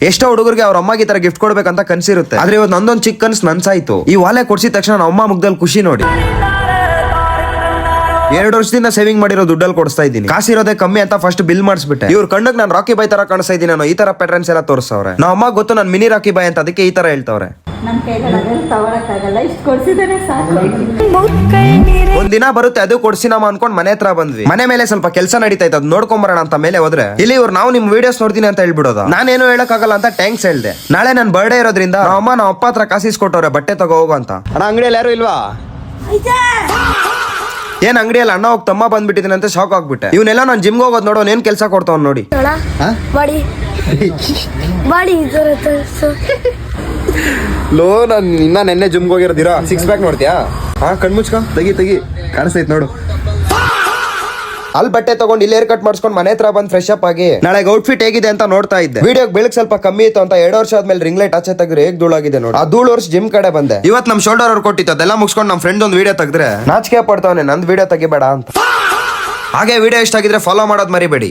ಎಷ್ಟೋ ಹುಡುಗರಿಗೆ ಅವ್ರ ಅಮ್ಮಗೆ ಈ ತರ ಗಿಫ್ಟ್ ಕೊಡ್ಬೇಕಂತ ಕನ್ಸಿರುತ್ತೆ, ಆದ್ರೆ ಇವತ್ತು ನಂದೊಂದು ಚಿಕ್ಕ ಕನ್ಸ್ ನನ್ಸಾಯ್ತು. ಈ ವಾಲೆ ಕೊಡ್ಸಿದ ತಕ್ಷಣ ನಮ್ಮ ಅಮ್ಮ ಮುಗ್ದಲ್ಲಿ ಖುಷಿ ನೋಡಿ. 2 ವರ್ಷದಿಂದ ಸೇವಿಂಗ್ ಮಾಡಿರೋ ದುಡ್ಡಲ್ಲಿ ಕೊಡಿಸ್ತಾ ಇದ್ದೀನಿ. ಕಾಸಿರೋದೇ ಕಮ್ಮಿ ಅಂತ ಫಸ್ಟ್ ಬಿಲ್ ಮಾಡಿಸ್ಬಿಟ್ಟೆ. ಇವ್ರ ಕಣ್ಣಕ್ ನಾನು ರಾಕಿ ಬಾಯ್ ತರ ಕಾಣಿಸ್ತಾ ಇದ್ದೀನಿ, ನಾನು ಈ ತರ ಪ್ಯಾಟರ್ನ್ಸ್ ಎಲ್ಲ ತೋರಿಸವ್ರೆ. ನಮ್ಮ ಅಮ್ಮ ಗೊತ್ತು ನಾನು ಮಿನಿ ರಾಕಿ ಬಾಯ್ ಅಂತ, ಅದಕ್ಕೆ ಈ ತರ ಹೇಳ್ತವ್ರೆ. ಒಂದಿನ ಬರುತ್ತೆ ಅದು ಕೊಡ್ಸಿನಮ್ಮ ಅನ್ಕೊಂಡ್ ಮನೆ ಹತ್ರ ಬಂದ್ವಿ. ಮನೆ ಮೇಲೆ ಸ್ವಲ್ಪ ಕೆಲಸ ನಡೀತಾ ಇತ್ತು, ಅದು ನೋಡ್ಕೊಂಬರೋಣ ಅಂತ ಮೇಲೆ ಹೋದ್ರೆ ಇಲ್ಲಿ ಇವ್ರು ನಾವು ನಿಮ್ ವಿಡಿಯೋಸ್ ನೋಡ್ತೀನಿ ಅಂತ ಹೇಳ್ಬಿಡೋದು. ನಾನೇನು ಹೇಳಕ್ಕಾಗಲ್ಲ ಅಂತ ಟ್ಯಾಂಕ್ಸ್ ಹೇಳ್ದೆ. ನಾಳೆ ನನ್ ಬರ್ಡೇ ಇರೋದ್ರಿಂದ ನಮ್ಮ ಅಮ್ಮ ನಮ್ಮ ಅಪ್ಪ ಹತ್ರ ಕಾಸಿಸ್ಕೊಟ್ಟವ್ರೆ ಬಟ್ಟೆ ತಗೋ ಹೋಗು ಅಂತ. ಅಣ್ಣ ಅಂಗಡಿಯಲ್ಲಿ ಯಾರು ಇಲ್ವಾ? ಏನ್ ಅಂಗಡಿಯಲ್ಲಿ ಅಣ್ಣ ಹೋಗಿ ತಮ್ಮ ಬಂದ್ಬಿಟ್ಟಿದ್ದೀನಿ ಅಂತ ಶಾಕ್ ಆಗ್ಬಿಟ್ಟೆ. ಇವನ್ನೆಲ್ಲ ನಾನು ಜಿಮ್ಗೆ ಹೋಗೋದು ನೋಡೋ ಏನ್ ಕೆಲಸ ಕೊಡ್ತಾವ್ ನೋಡಿ. ಲೋ ನಾನು ಇನ್ನ ನೆನ್ನೆ ಜಿಮ್ಗೆ ಹೋಗಿರೋದಿರಾ 6 ಪ್ಯಾಕ್ ನೋಡ್ತೀಯಾ? ಕಣ್ಮುಚ್ಕ ತೆಗಿ ಕಾಣಿಸ್ತೈತ್ ನೋಡು. ಅಲ್ಲಿ ಬಟ್ಟೆ ತಗೊಂಡು ಇಲ್ಲಿ ಹೇರ್ ಕಟ್ ಮಾಡಿಸ್ಕೊಂಡು ಮನೆ ಹತ್ರ ಬಂದು ಫ್ರೆಶ್ ಅಪ್ ಆಗಿ ನಾಳೆ ಔಟ್ಫಿಟ್ ಹೇಗಿದೆ ಅಂತ ನೋಡ್ತಾ ಇದ್ದೆ. ವಿಡಿಯೋ ಬೆಳಕ್ ಸ್ವಲ್ಪ ಕಮ್ಮಿ ಇತ್ತು ಅಂತ 2 ವರ್ಷ ಆದ್ಮೇಲೆ ರಿಂಗ್ ಲೈಟ್ ಆಚೆ ತೆಗ್ರೆ ಹೇಗ್ ಧೂಳಾಗಿದೆ ನೋಡಿ. ಆ ಧೂಳು ವರ್ಷ ಜಿಮ್ ಕಡೆ ಬಂದೆ. ಇವತ್ತು ನಮ್ ಶೋಲ್ಡರ್ ಅವ್ರು ಕೊಟ್ಟಿತ್ತು, ಅದೆಲ್ಲ ಮುಗಿಸ್ಕೊಂಡು ನಮ್ಮ ಫ್ರೆಂಡ್ ಒಂದು ವಿಡಿಯೋ ತೆಗೆದ್ರೆ ನಾಚಿಕೆ ಪಡ್ತಾವನೆ ನಂದು ವಿಡಿಯೋ ತೆಗಿಬೇಡ ಅಂತ. ಹಾಗೆ ವಿಡಿಯೋ ಇಷ್ಟ ಆಗಿದ್ರೆ ಫಾಲೋ ಮಾಡೋದು ಮರಿಬೇಡಿ.